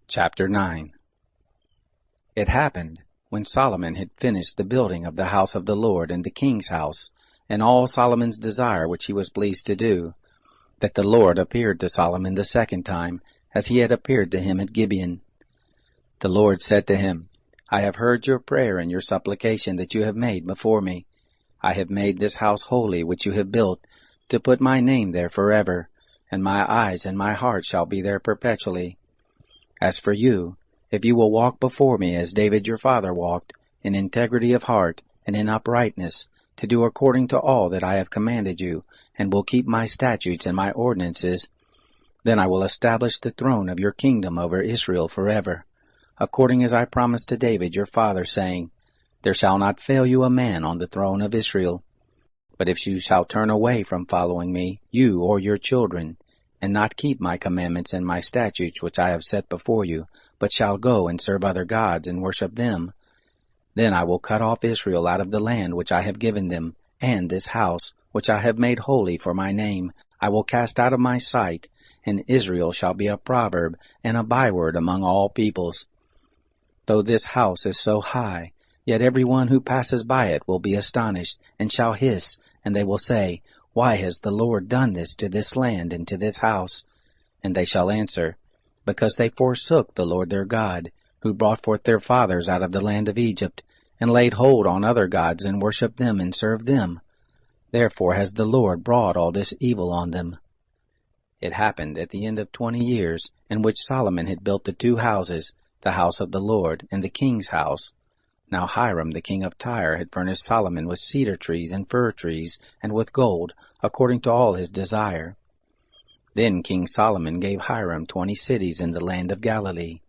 Chapter 9. It happened, when Solomon had finished the building of the house of the Lord and the king's house, and all Solomon's desire which he was pleased to do, that the Lord appeared to Solomon the second time, as he had appeared to him at Gibeon. The Lord said to him, I have heard your prayer and your supplication that you have made before me. I have made this house holy which you have built, to put my name there forever, and my eyes and my heart shall be there perpetually. As for you, if you will walk before me as David your father walked, in integrity of heart and in uprightness, to do according to all that I have commanded you, and will keep my statutes and my ordinances, then I will establish the throne of your kingdom over Israel forever, according as I promised to David your father, saying, There shall not fail you a man on the throne of Israel. But if you shall turn away from following me, you or your children, and not keep my commandments and my statutes which I have set before you, but shall go and serve other gods and worship them, then I will cut off Israel out of the land which I have given them, and this house, which I have made holy for my name, I will cast out of my sight, and Israel shall be a proverb and a byword among all peoples. Though this house is so high, yet every one who passes by it will be astonished, and shall hiss, and they will say, Why has the Lord done this to this land and to this house? And they shall answer, Because they forsook the Lord their God, who brought forth their fathers out of the land of Egypt, and laid hold on other gods, and worshipped them and served them. Therefore has the Lord brought all this evil on them. It happened at the end of 20 years, in which Solomon had built the 2 houses, the house of the Lord and the king's house. Now Hiram the king of Tyre had furnished Solomon with cedar trees and fir trees, and with gold, according to all his desire. Then King Solomon gave Hiram 20 cities in the land of Galilee.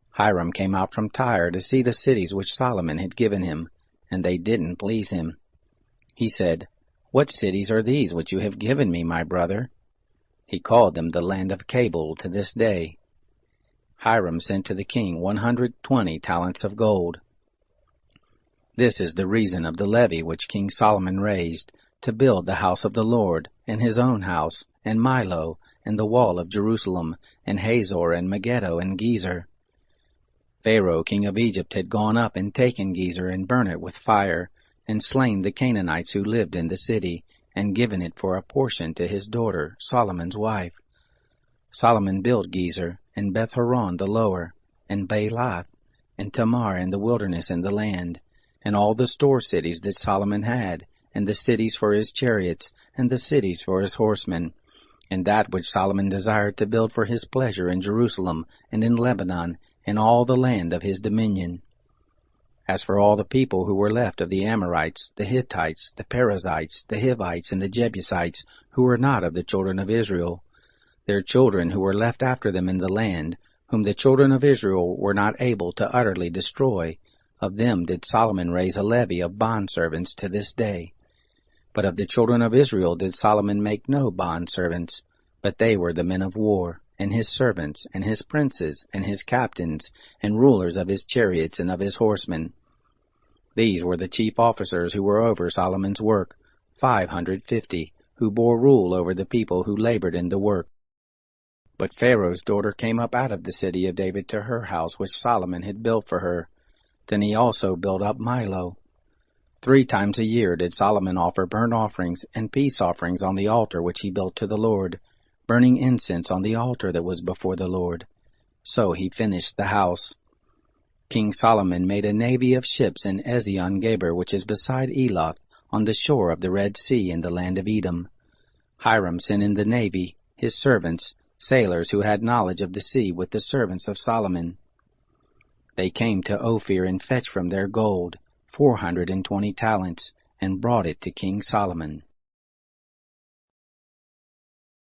Hiram came out from Tyre to see the cities which Solomon had given him, and they didn't please him. He said, What cities are these which you have given me, my brother? He called them the land of Cabul to this day. Hiram sent to the king 120 talents of gold. This is the reason of the levy which King Solomon raised, to build the house of the Lord, and his own house, and Milo, and the wall of Jerusalem, and Hazor, and Megiddo, and Gezer. Pharaoh king of Egypt had gone up and taken Gezer, and burnt it with fire, and slain the Canaanites who lived in the city, and given it for a portion to his daughter, Solomon's wife. Solomon built Gezer, and Beth-horon the lower, and Baalath, and Tamar in the wilderness in the land, and all the store cities that Solomon had, and the cities for his chariots, and the cities for his horsemen, and that which Solomon desired to build for his pleasure in Jerusalem, and in Lebanon, and all the land of his dominion. As for all the people who were left of the Amorites, the Hittites, the Perizzites, the Hivites, and the Jebusites, who were not of the children of Israel, their children who were left after them in the land, whom the children of Israel were not able to utterly destroy, of them did Solomon raise a levy of bondservants to this day. But of the children of Israel did Solomon make no bondservants, but they were the men of war, and his servants, and his princes, and his captains, and rulers of his chariots and of his horsemen. These were the chief officers who were over Solomon's work, 550, who bore rule over the people who labored in the work. But Pharaoh's daughter came up out of the city of David to her house which Solomon had built for her. Then he also built up Milo. 3 times a year did Solomon offer burnt offerings and peace offerings on the altar which he built to the Lord, burning incense on the altar that was before the Lord. So he finished the house. King Solomon made a navy of ships in Ezion-Geber, which is beside Eloth, on the shore of the Red Sea in the land of Edom. Hiram sent in the navy, his servants, sailors who had knowledge of the sea, with the servants of Solomon. They came to Ophir and fetched from there gold, 420 talents, and brought it to King Solomon.